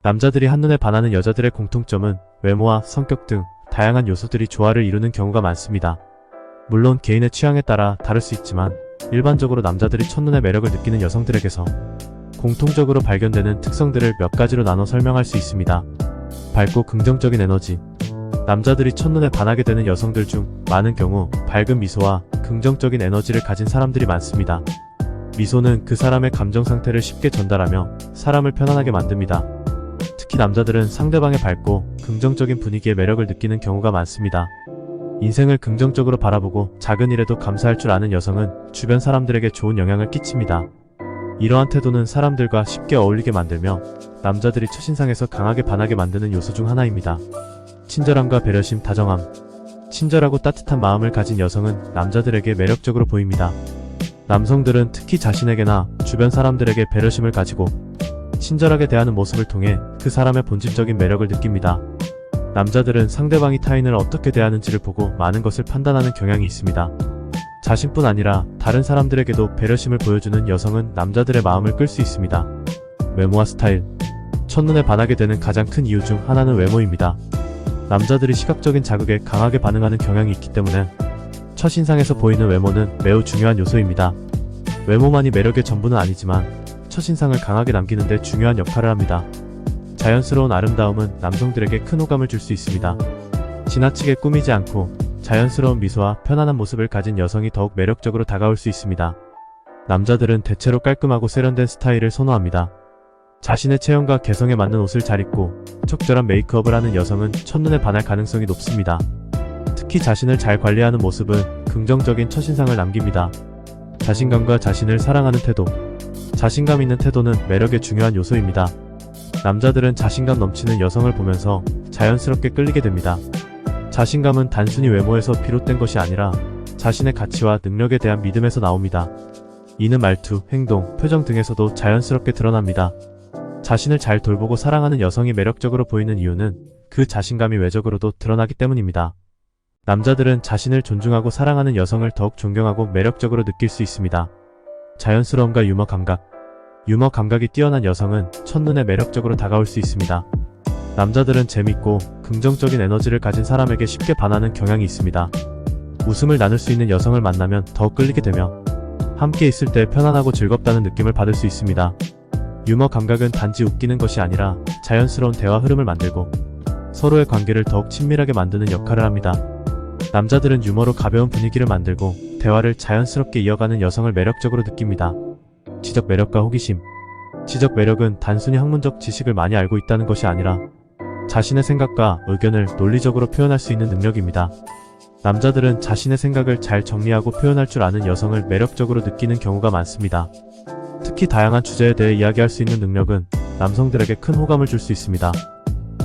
남자들이 한눈에 반하는 여자들의 공통점은 외모와 성격 등 다양한 요소들이 조화를 이루는 경우가 많습니다. 물론 개인의 취향에 따라 다를 수 있지만 일반적으로 남자들이 첫눈에 매력을 느끼는 여성들에게서 공통적으로 발견되는 특성들을 몇 가지로 나눠 설명할 수 있습니다. 밝고 긍정적인 에너지. 남자들이 첫눈에 반하게 되는 여성들 중 많은 경우 밝은 미소와 긍정적인 에너지를 가진 사람들이 많습니다. 미소는 그 사람의 감정 상태를 쉽게 전달하며 사람을 편안하게 만듭니다. 특히 남자들은 상대방의 밝고 긍정적인 분위기에 매력을 느끼는 경우가 많습니다. 인생을 긍정적으로 바라보고 작은 일에도 감사할 줄 아는 여성은 주변 사람들에게 좋은 영향을 끼칩니다. 이러한 태도는 사람들과 쉽게 어울리게 만들며 남자들이 첫인상에서 강하게 반하게 만드는 요소 중 하나입니다. 친절함과 배려심, 다정함. 친절하고 따뜻한 마음을 가진 여성은 남자들에게 매력적으로 보입니다. 남성들은 특히 자신에게나 주변 사람들에게 배려심을 가지고 친절하게 대하는 모습을 통해 그 사람의 본질적인 매력을 느낍니다. 남자들은 상대방이 타인을 어떻게 대하는지를 보고 많은 것을 판단하는 경향이 있습니다. 자신뿐 아니라 다른 사람들에게도 배려심을 보여주는 여성은 남자들의 마음을 끌 수 있습니다. 외모와 스타일. 첫눈에 반하게 되는 가장 큰 이유 중 하나는 외모입니다. 남자들이 시각적인 자극에 강하게 반응하는 경향이 있기 때문에 첫인상에서 보이는 외모는 매우 중요한 요소입니다. 외모만이 매력의 전부는 아니지만 첫인상을 강하게 남기는 데 중요한 역할을 합니다. 자연스러운 아름다움은 남성들에게 큰 호감을 줄 수 있습니다. 지나치게 꾸미지 않고 자연스러운 미소와 편안한 모습을 가진 여성이 더욱 매력적으로 다가올 수 있습니다. 남자들은 대체로 깔끔하고 세련된 스타일을 선호합니다. 자신의 체형과 개성에 맞는 옷을 잘 입고 적절한 메이크업을 하는 여성은 첫눈에 반할 가능성이 높습니다. 특히 자신을 잘 관리하는 모습은 긍정적인 첫인상을 남깁니다. 자신감과 자신을 사랑하는 태도. 자신감 있는 태도는 매력의 중요한 요소입니다. 남자들은 자신감 넘치는 여성을 보면서 자연스럽게 끌리게 됩니다. 자신감은 단순히 외모에서 비롯된 것이 아니라 자신의 가치와 능력에 대한 믿음에서 나옵니다. 이는 말투, 행동, 표정 등에서도 자연스럽게 드러납니다. 자신을 잘 돌보고 사랑하는 여성이 매력적으로 보이는 이유는 그 자신감이 외적으로도 드러나기 때문입니다. 남자들은 자신을 존중하고 사랑하는 여성을 더욱 존경하고 매력적으로 느낄 수 있습니다. 자연스러움과 유머 감각. 유머 감각이 뛰어난 여성은 첫눈에 매력적으로 다가올 수 있습니다. 남자들은 재밌고 긍정적인 에너지를 가진 사람에게 쉽게 반하는 경향이 있습니다. 웃음을 나눌 수 있는 여성을 만나면 더 끌리게 되며 함께 있을 때 편안하고 즐겁다는 느낌을 받을 수 있습니다. 유머 감각은 단지 웃기는 것이 아니라 자연스러운 대화 흐름을 만들고 서로의 관계를 더욱 친밀하게 만드는 역할을 합니다. 남자들은 유머로 가벼운 분위기를 만들고 대화를 자연스럽게 이어가는 여성을 매력적으로 느낍니다. 지적 매력과 호기심. 지적 매력은 단순히 학문적 지식을 많이 알고 있다는 것이 아니라 자신의 생각과 의견을 논리적으로 표현할 수 있는 능력입니다. 남자들은 자신의 생각을 잘 정리하고 표현할 줄 아는 여성을 매력적으로 느끼는 경우가 많습니다. 특히 다양한 주제에 대해 이야기할 수 있는 능력은 남성들에게 큰 호감을 줄 수 있습니다.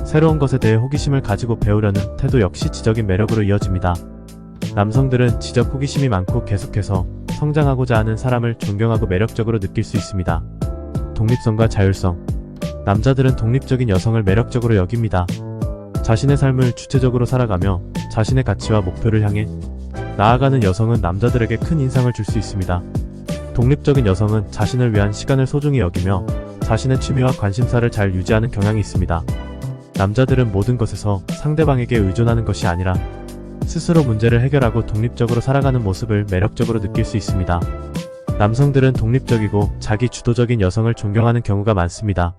새로운 것에 대해 호기심을 가지고 배우려는 태도 역시 지적인 매력으로 이어집니다. 남성들은 지적 호기심이 많고 계속해서 성장하고자 하는 사람을 존경하고 매력적으로 느낄 수 있습니다. 독립성과 자율성. 남자들은 독립적인 여성을 매력적으로 여깁니다. 자신의 삶을 주체적으로 살아가며 자신의 가치와 목표를 향해 나아가는 여성은 남자들에게 큰 인상을 줄 수 있습니다. 독립적인 여성은 자신을 위한 시간을 소중히 여기며 자신의 취미와 관심사를 잘 유지하는 경향이 있습니다. 남자들은 모든 것에서 상대방에게 의존하는 것이 아니라 스스로 문제를 해결하고 독립적으로 살아가는 모습을 매력적으로 느낄 수 있습니다. 남성들은 독립적이고 자기 주도적인 여성을 존경하는 경우가 많습니다.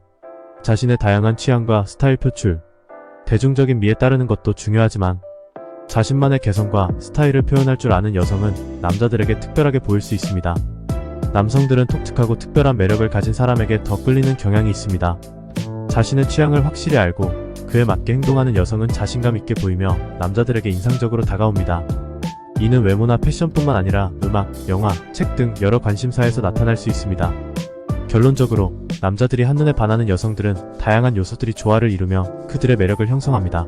자신의 다양한 취향과 스타일 표출. 대중적인 미에 따르는 것도 중요하지만 자신만의 개성과 스타일을 표현할 줄 아는 여성은 남자들에게 특별하게 보일 수 있습니다. 남성들은 독특하고 특별한 매력을 가진 사람에게 더 끌리는 경향이 있습니다. 자신의 취향을 확실히 알고 그에 맞게 행동하는 여성은 자신감 있게 보이며 남자들에게 인상적으로 다가옵니다. 이는 외모나 패션뿐만 아니라 음악, 영화, 책 등 여러 관심사에서 나타날 수 있습니다. 결론적으로 남자들이 한눈에 반하는 여성들은 다양한 요소들이 조화를 이루며 그들의 매력을 형성합니다.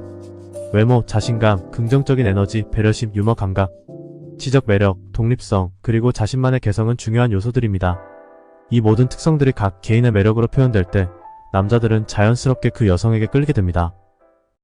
외모, 자신감, 긍정적인 에너지, 배려심, 유머 감각, 지적 매력, 독립성, 그리고 자신만의 개성은 중요한 요소들입니다. 이 모든 특성들이 각 개인의 매력으로 표현될 때 남자들은 자연스럽게 그 여성에게 끌리게 됩니다.